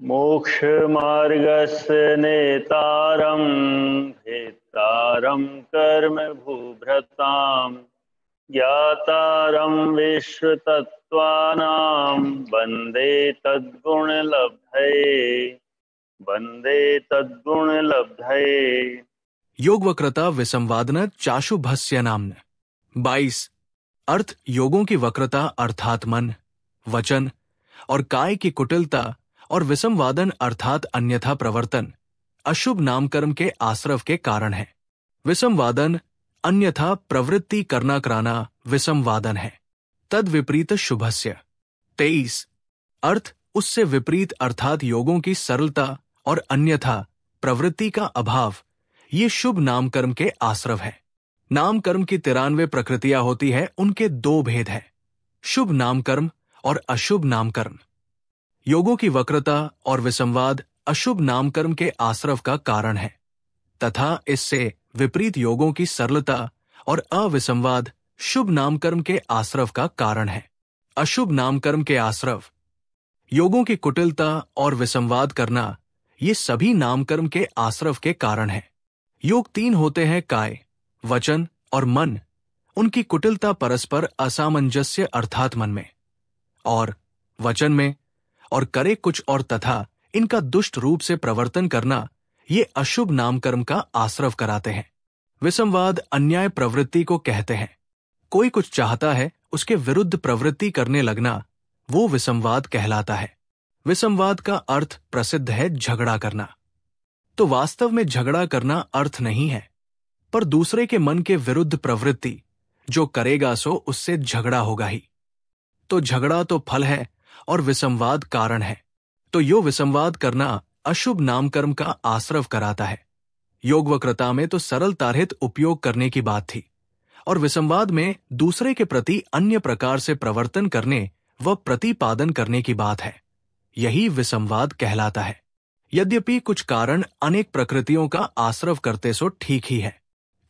मोक्षमार्गस्य नेतारं भेत्तारं कर्म भूभृतां ज्ञातारं विश्वतत्त्वानां वन्दे तद्गुणलब्धये। योग वक्रता विसंवादन चाशुभस्य नाम्न। 22। अर्थ योगों की वक्रता अर्थात मन, वचन और काय की कुटिलता और विसंवादन अर्थात अन्यथा प्रवर्तन अशुभ नामकर्म के आश्रव के कारण है। विसंवादन अन्यथा प्रवृत्ति करना कराना विसंवादन है। तद विपरीत शुभस्य। 23। अर्थ उससे विपरीत अर्थात योगों की सरलता और अन्यथा प्रवृत्ति का अभाव ये शुभ नामकर्म के आश्रव है। नामकर्म की 93 प्रकृतियां होती है, उनके 2 भेद है, शुभ नामकर्म और अशुभ नामकर्म। योगों की वक्रता और विसंवाद अशुभ नामकर्म के आश्रव का कारण है तथा इससे विपरीत योगों की सरलता और अविसंवाद शुभ नामकर्म के आश्रव का कारण है। अशुभ नामकर्म के आश्रव योगों की कुटिलता और विसंवाद करना ये सभी नामकर्म के आश्रव के कारण है। योग 3 होते हैं, काय, वचन और मन। उनकी कुटिलता परस्पर असामंजस्य अर्थात मन में और वचन में और करे कुछ और तथा इनका दुष्ट रूप से प्रवर्तन करना ये अशुभ नामकर्म का आश्रव कराते हैं। विसंवाद अन्याय प्रवृत्ति को कहते हैं। कोई कुछ चाहता है, उसके विरुद्ध प्रवृत्ति करने लगना, वो विसंवाद कहलाता है। विसंवाद का अर्थ प्रसिद्ध है झगड़ा करना। तो वास्तव में झगड़ा करना अर्थ नहीं है, पर दूसरे के मन के विरुद्ध प्रवृत्ति, जो करेगा सो उससे झगड़ा होगा ही। तो झगड़ा तो फल है और विसंवाद कारण है। तो यो विसंवाद करना अशुभ नामकर्म का आश्रव कराता है। योग वक्रता में तो सरलता रहित उपयोग करने की बात थी और विसंवाद में दूसरे के प्रति अन्य प्रकार से प्रवर्तन करने व प्रतिपादन करने की बात है। यही विसंवाद कहलाता है। यद्यपि कुछ कारण अनेक प्रकृतियों का आश्रव करते सो ठीक ही है।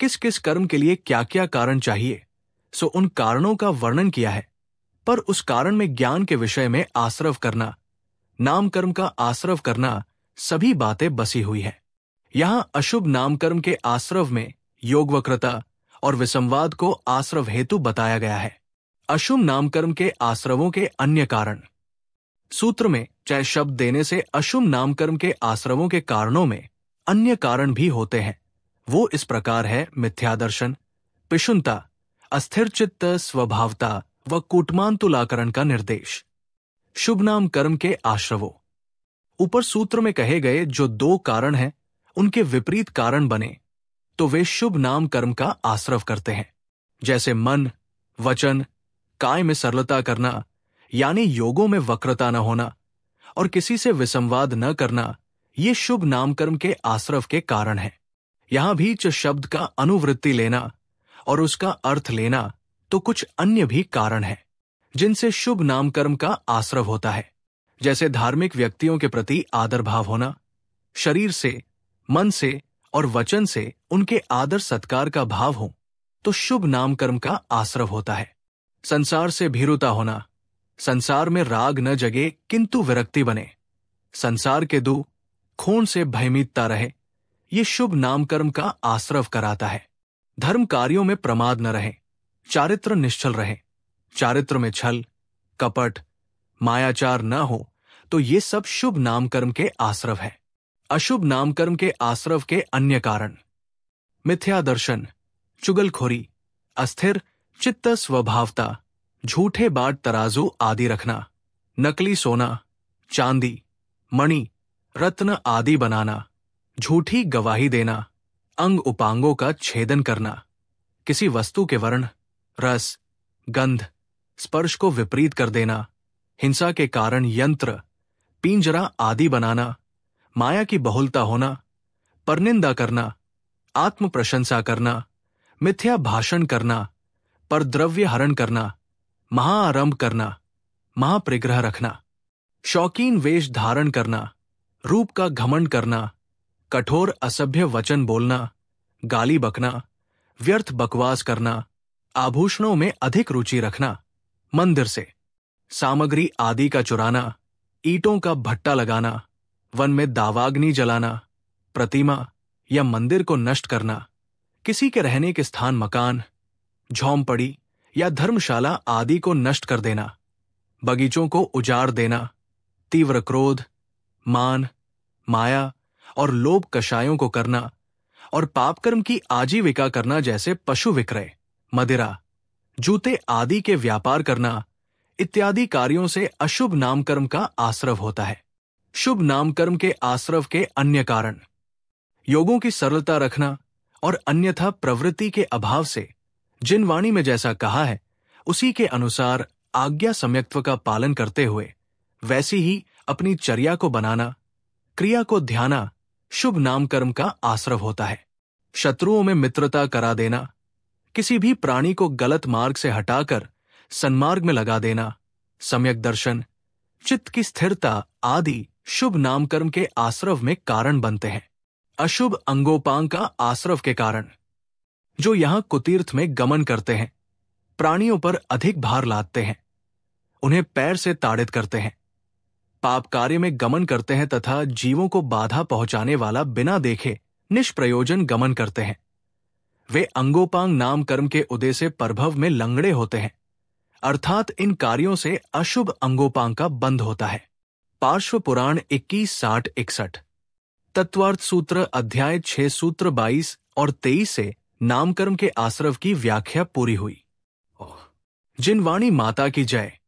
किस किस कर्म के लिए क्या क्या कारण चाहिए सो उन कारणों का वर्णन किया है, पर उस कारण में ज्ञान के विषय में आश्रव करना, नामकर्म का आश्रव करना, सभी बातें बसी हुई है। यहां अशुभ नामकर्म के आश्रव में योग वक्रता और विसंवाद को आश्रव हेतु बताया गया है। अशुभ नामकर्म के आश्रवों के अन्य कारण। सूत्र में चाहे शब्द देने से अशुभ नामकर्म के आश्रवों के कारणों में अन्य कारण भी होते हैं। वो इस प्रकार है: मिथ्यादर्शन, पिशुनता, अस्थिर चित्त स्वभावता व कूटमांतुलाकरण का निर्देश। शुभ नाम कर्म के आश्रवों। ऊपर सूत्र में कहे गए जो 2 कारण हैं, उनके विपरीत कारण बने तो वे शुभ नाम कर्म का आश्रव करते हैं। जैसे मन, वचन, काय में सरलता करना यानी योगों में वक्रता न होना और किसी से विसंवाद न करना, ये शुभ नामकर्म के आश्रव के कारण है। यहां भी च शब्द का अनुवृत्ति लेना और उसका अर्थ लेना तो कुछ अन्य भी कारण है जिनसे शुभ नामकर्म का आश्रव होता है। जैसे धार्मिक व्यक्तियों के प्रति आदर भाव होना, शरीर से, मन से और वचन से उनके आदर सत्कार का भाव हो तो शुभ नामकर्म का आश्रव होता है। संसार से भीरुता होना, संसार में राग न जगे किंतु विरक्ति बने, संसार के दु खून से भयमीतता रहे, ये शुभ नामकर्म का आश्रव कराता है। धर्म कार्यों में प्रमाद न रहे, चारित्र निश्चल रहे, चारित्र में छल, कपट, मायाचार न हो तो ये सब शुभ नामकर्म के आश्रव है। अशुभ नामकर्म के आश्रव के अन्य कारण। मिथ्यादर्शन, चुगलखोरी, अस्थिर चित्त स्वभावता, झूठे बाट तराजू आदि रखना, नकली सोना, चांदी, मणि, रत्न आदि बनाना, झूठी गवाही देना, अंग उपांगों का छेदन करना, किसी वस्तु के वर्ण, रस, गंध, स्पर्श को विपरीत कर देना, हिंसा के कारण यंत्र, पिंजरा आदि बनाना, माया की बहुलता होना, परनिंदा करना, आत्म प्रशंसा करना, मिथ्या भाषण करना, परद्रव्य हरण करना, महाआरंभ करना, महाप्रिग्रह रखना, शौकीन वेश धारण करना, रूप का घमंड करना, कठोर असभ्य वचन बोलना, गाली बकना, व्यर्थ बकवास करना, आभूषणों में अधिक रुचि रखना, मंदिर से सामग्री आदि का चुराना, ईंटों का भट्टा लगाना, वन में दावाग्नि जलाना, प्रतिमा या मंदिर को नष्ट करना, किसी के रहने के स्थान मकान, झोंपड़ी या धर्मशाला आदि को नष्ट कर देना, बगीचों को उजाड़ देना, तीव्र क्रोध, मान, माया और लोभ कषायों को करना और पापकर्म की आजीविका करना जैसे पशु विक्रय, मदिरा, जूते आदि के व्यापार करना इत्यादि कार्यों से अशुभ नामकर्म का आश्रव होता है। शुभ नामकर्म के आश्रव के अन्य कारण योगों की सरलता रखना और अन्यथा प्रवृत्ति के अभाव से जिन वाणी में जैसा कहा है उसी के अनुसार आज्ञा सम्यक्त्व का पालन करते हुए वैसी ही अपनी चर्या को बनाना, क्रिया को ध्याना शुभ नामकर्म का आश्रव होता है। शत्रुओं में मित्रता करा देना, किसी भी प्राणी को गलत मार्ग से हटाकर सन्मार्ग में लगा देना, सम्यक दर्शन, चित्त की स्थिरता आदि शुभ नामकर्म के आश्रव में कारण बनते हैं। अशुभ अंगोपांग का आश्रव के कारण जो यहां कुतीर्थ में गमन करते हैं, प्राणियों पर अधिक भार लादते हैं, उन्हें पैर से ताड़ित करते हैं, पाप कार्य में गमन करते हैं तथा जीवों को बाधा पहुंचाने वाला बिना देखे निष्प्रयोजन गमन करते हैं, वे अंगोपांग नाम कर्म के उदय से परभव में लंगड़े होते हैं, अर्थात इन कार्यों से अशुभ अंगोपांग का बंध होता है। पार्श्व पुराण 21-60-61 तत्वार्थ सूत्र अध्याय 6 सूत्र 22 और 23 से नामकर्म के आश्रव की व्याख्या पूरी हुई। जिन वाणी माता की जय।